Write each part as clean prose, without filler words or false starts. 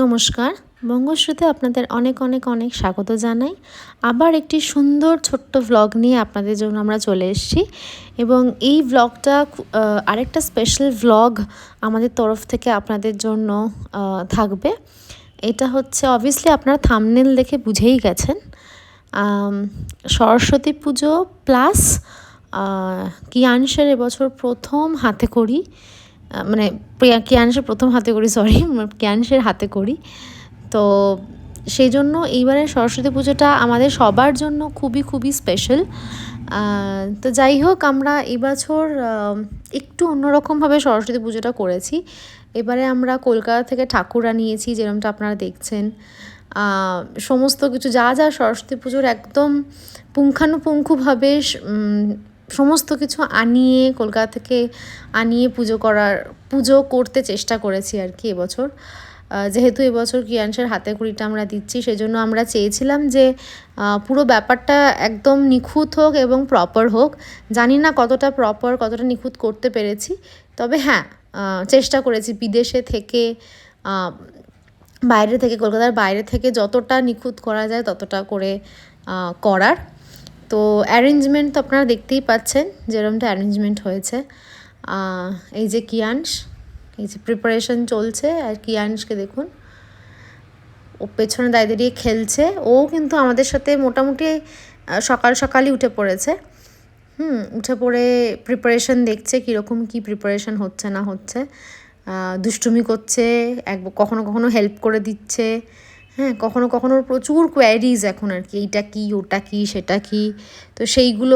নমস্কার, বঙ্গশ্রুতে আপনাদের অনেক অনেক অনেক স্বাগত জানাই। আবার একটি সুন্দর ছোট্ট ভ্লগ নিয়ে আপনাদের জন্য আমরা চলে এসেছি এবং এই ভ্লগটা আরেকটা স্পেশাল ভ্লগ আমাদের তরফ থেকে আপনাদের জন্য থাকবে। এটা হচ্ছে অবভিয়াসলি আপনারা থাম্বনেল দেখে বুঝেই গেছেন, সরস্বতী পুজো প্লাস কিয়ানসের এবছর প্রথম হাতে খড়ি, মানে কিয়ানসের প্রথম হাতে করি, কিয়ানসের হাতে করি। তো সেই জন্য এইবারের সরস্বতী পুজোটা আমাদের সবার জন্য খুবই খুবই স্পেশাল। তো যাই হোক, আমরা এবছর একটু অন্যরকমভাবে সরস্বতী পুজোটা করেছি। এবারে আমরা কলকাতা থেকে ঠাকুর আনিয়েছি, যেরকমটা আপনারা দেখছেন। সমস্ত কিছু যা যা সরস্বতী পুজোর একদম পুঙ্খানুপুঙ্খভাবে সমস্ত কিছু আনিয়ে কলকাতা থেকে আনিয়ে পুজো করতে চেষ্টা করেছি আর কি এবছর। যেহেতু এবছর কিয়ানসের হাতে খড়িটা আমরা দিচ্ছি, সেজন্য আমরা চেয়েছিলাম যে পুরো ব্যাপারটা একদম নিখুঁত হোক এবং প্রপার হোক। জানি না কতটা প্রপার, কতটা নিখুঁত করতে পেরেছি, তবে হ্যাঁ, চেষ্টা করেছি বিদেশে থেকে, বাইরে থেকে, কলকাতার বাইরে থেকে যতটা নিখুঁত করা যায় ততটা করে করার। তো অ্যারেঞ্জমেন্ট তো আপনারা দেখতেই পাচ্ছেন যেরকমটা অ্যারেঞ্জমেন্ট হয়েছে। এই যে কিয়ানস, এই যে প্রিপারেশন চলছে, আর কিয়ানসকে দেখুন, ও পেছনে দাঁড়িয়ে দাঁড়িয়ে খেলছে। ও কিন্তু আমাদের সাথে মোটামুটি সকালই উঠে পড়েছে। উঠে পড়ে প্রিপারেশন দেখছে কীরকম কী প্রিপারেশন হচ্ছে না হচ্ছে, দুষ্টুমি করছে, কখনো কখনো হেল্প করে দিচ্ছে। হ্যাঁ, কখনো কখনো প্রচুর কোয়ারিজ এখন আর কি, এইটা কী, ওটা কী, সেটা কী, তো সেইগুলো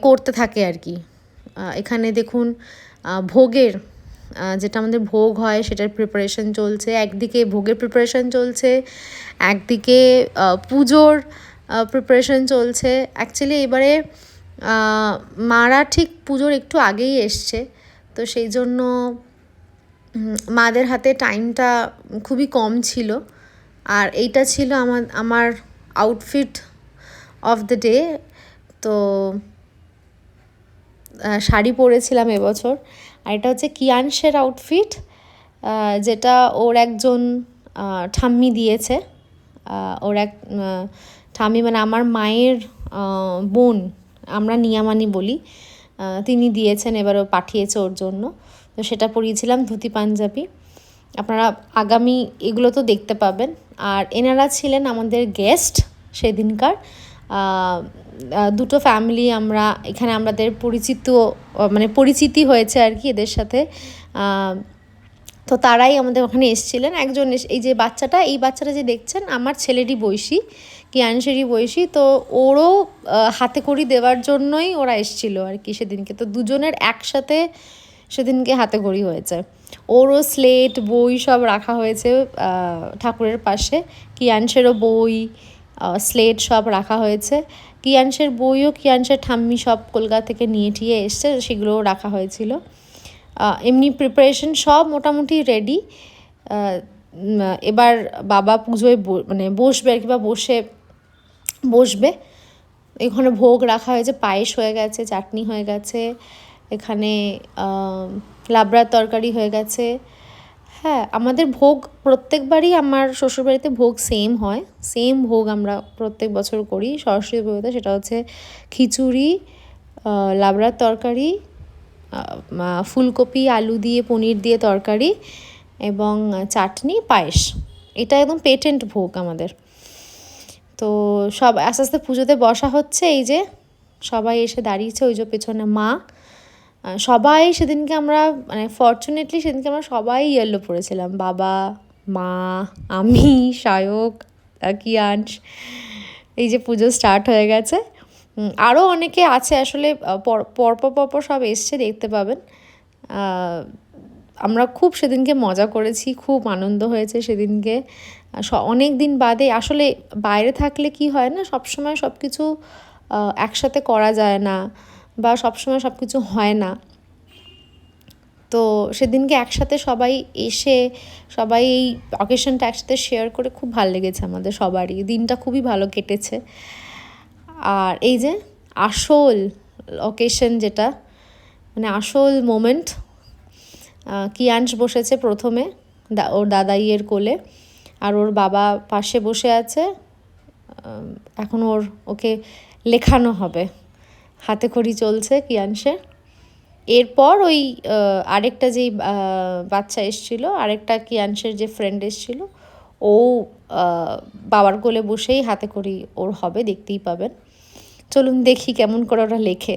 করতে থাকে আর কি। এখানে দেখুন ভোগের, যেটা আমাদের ভোগ হয় সেটার প্রিপারেশন চলছে, একদিকে ভোগের প্রিপারেশন চলছে, একদিকে পুজোর প্রিপারেশন চলছে। অ্যাকচুয়ালি এবারে মারা ঠিক পুজোর একটু আগেই এসছে, তো সেই জন্য মাদের হাতে টাইমটা খুবই কম ছিল। আর এইটা ছিল আমার আউটফিট অফ দ্য ডে। তো শাড়ি পরেছিলাম এবছর, আর এটা হচ্ছে কিয়ানসের আউটফিট, যেটা ওর একজন ঠাম্মি দিয়েছে। ওর এক ঠাম্মি মানে আমার মায়ের বোন, আমরা নিয়ামানি বলি, তিনি দিয়েছেন, এবার ও পাঠিয়েছে ওর জন্য। তো সেটা পরিয়েছিলাম, ধুতি পাঞ্জাবি। আপনারা আগামী এগুলো তো দেখতে পাবেন। আর এনারা ছিলেন আমাদের গেস্ট সেদিনকার, দুটো ফ্যামিলি। এখানে আমাদের পরিচিতি হয়েছে আর কি এদের সাথে। তো তারাই আমাদের ওখানে এসেছিলেন। একজন এই বাচ্চাটা যে দেখছেন আমার ছেলেরই বয়সী, কিয়ানসেরই বয়সী। তো ওরও হাতে খড়ি দেওয়ার জন্যই ওরা এসেছিলো আর কি সেদিনকে। তো দুজনের একসাথে সেদিনকে হাতে খড়ি হয়েছে। ওরও স্লেট, বই সব রাখা হয়েছে ঠাকুরের পাশে। কিয়ানসেরও বই, স্লেট সব রাখা হয়েছে। কিয়ানসের বইও কিয়ানসের ঠাম্মি সব কলকাতা থেকে নিয়ে টিয়ে এসছে, সেগুলোও রাখা হয়েছিল। এমনি প্রিপারেশন সব মোটামুটি রেডি। এবার বাবা পুজোয় বসবে আর কি, বা বসবে। এখানে ভোগ রাখা হয়েছে, পায়েস হয়ে গেছে, চাটনি হয়ে গেছে, এখানে লাবড়ার তরকারি হয়ে গেছে। হ্যাঁ, আমাদের ভোগ প্রত্যেকবারই আমার শ্বশুরবাড়িতে ভোগ সেম ভোগ আমরা প্রত্যেক বছর করি সরস্বতী পুজোতে। সেটা হচ্ছে খিচুড়ি, লাবড়ার তরকারি, ফুলকপি আলু দিয়ে পনির দিয়ে তরকারি, এবং চাটনি, পায়েস। এটা একদম পেটেন্ট ভোগ আমাদের। তো সব আস্তে আস্তে পুজোতে বসা হচ্ছে। এই যে সবাই এসে দাঁড়িয়েছে, ওই যে পেছনে মা। সবাই সেদিনকে ফর্চুনেটলি সেদিনকে আমরা সবাই ইয়েলো পরেছিলাম, বাবা, মা, আমি, সায়ক, কিয়ানস। এই যে পুজো স্টার্ট হয়ে গেছে। আরও অনেকে আছে আসলে, পরপর সব এসছে, দেখতে পাবেন। আমরা খুব সেদিনকে মজা করেছি, খুব আনন্দ হয়েছে সেদিনকে। অনেক দিন বাদে আসলে বাইরে থাকলে কি হয় না, সবসময় সব কিছু একসাথে করা যায় না, বা সবসময় সব কিছু হয় না। তো সেদিনকে একসাথে সবাই এসে সবাই এই অকেশনটা একসাথে শেয়ার করে খুব ভালো লেগেছে আমাদের সবারই। দিনটা খুবই ভালো কেটেছে। আর এই যে আসল অকেশন, যেটা আসল মোমেন্ট, কিয়ানস বসেছে প্রথমে ওর দাদাইয়ের কোলে। আর ওর বাবা পাশে বসে আছে। এখন ওকে লেখানো হবে, হাতে খড়ি চলছে কিয়ানসের। এরপর ওই আরেকটা যেই বাচ্চা এসেছিলো, আরেকটা কিয়ানসের যে ফ্রেন্ড এসেছিলো, ও বাবার কোলে বসেই হাতে খড়ি ওর হবে, দেখতেই পাবেন। চলুন দেখি কেমন করে ওরা লেখে।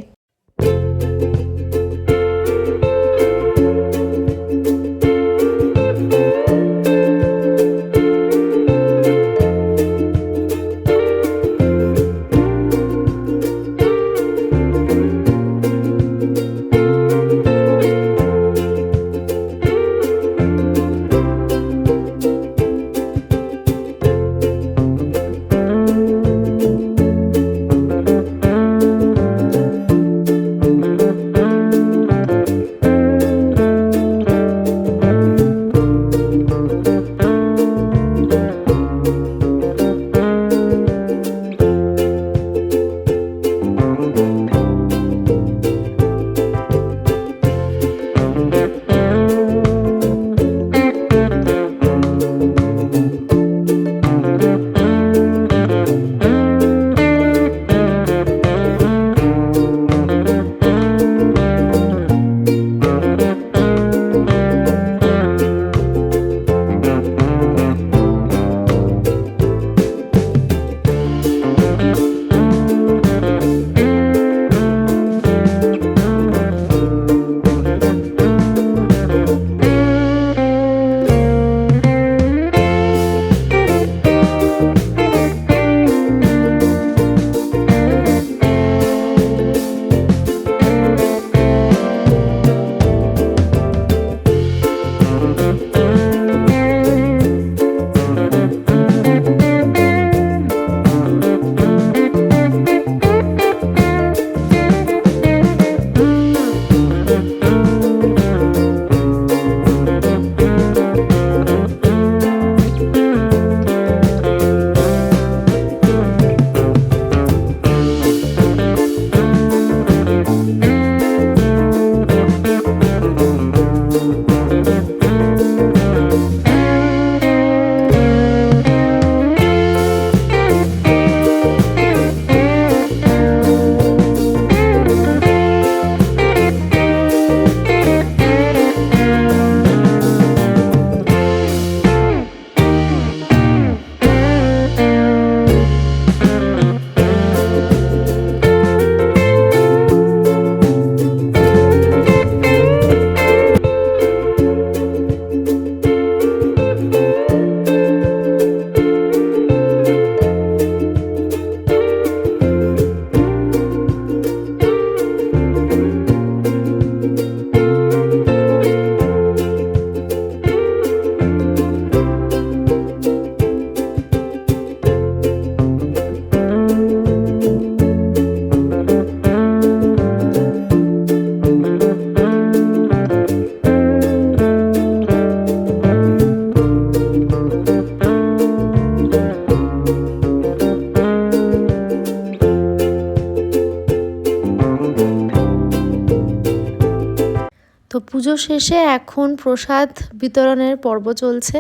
তো পুজো শেষে এখন প্রসাদ বিতরণের পর্ব চলছে।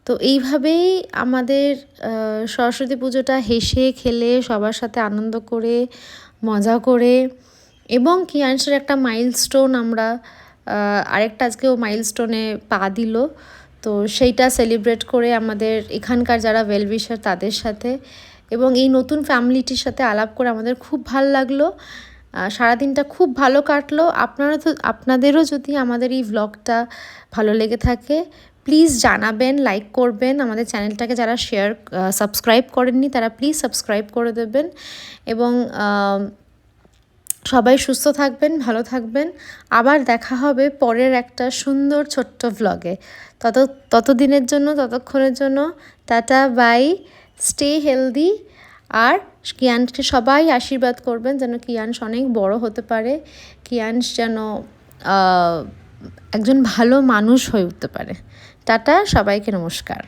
তো এইভাবেই আমাদের সরস্বতী পুজোটা হেসে খেলে সবার সাথে আনন্দ করে মজা করে, এবং কিয়ানসের একটা মাইলস্টোন আমরা আরেকটা আজকেও মাইলস্টোনে পা দিল, তো সেইটা সেলিব্রেট করে আমাদের এখানকার যারা ওয়েলউইশার তাদের সাথে এবং এই নতুন ফ্যামিলিটির সাথে আলাপ করে আমাদের খুব ভালো লাগলো। সারাদিনটা খুব ভালো কাটলো। আপনাদেরও যদি আমাদের এই ভ্লগটা ভালো লেগে থাকে প্লিজ জানাবেন, লাইক করবেন। আমাদের চ্যানেলটাকে যারা সাবস্ক্রাইব করেননি তারা প্লিজ সাবস্ক্রাইব করে দেবেন, এবং সবাই সুস্থ থাকবেন, ভালো থাকবেন। আবার দেখা হবে পরের একটা সুন্দর ছোট্ট ভ্লগে। ততক্ষণের জন্য টাটা, বাই, স্টে হেলদি। আর কিয়ানকে সবাই আশীর্বাদ করবেন যেন কিয়ানস অনেক বড় হতে পারে, কিয়ানস যেন একজন ভালো মানুষ হয়ে উঠতে পারে। টাটা, সবাইকে নমস্কার।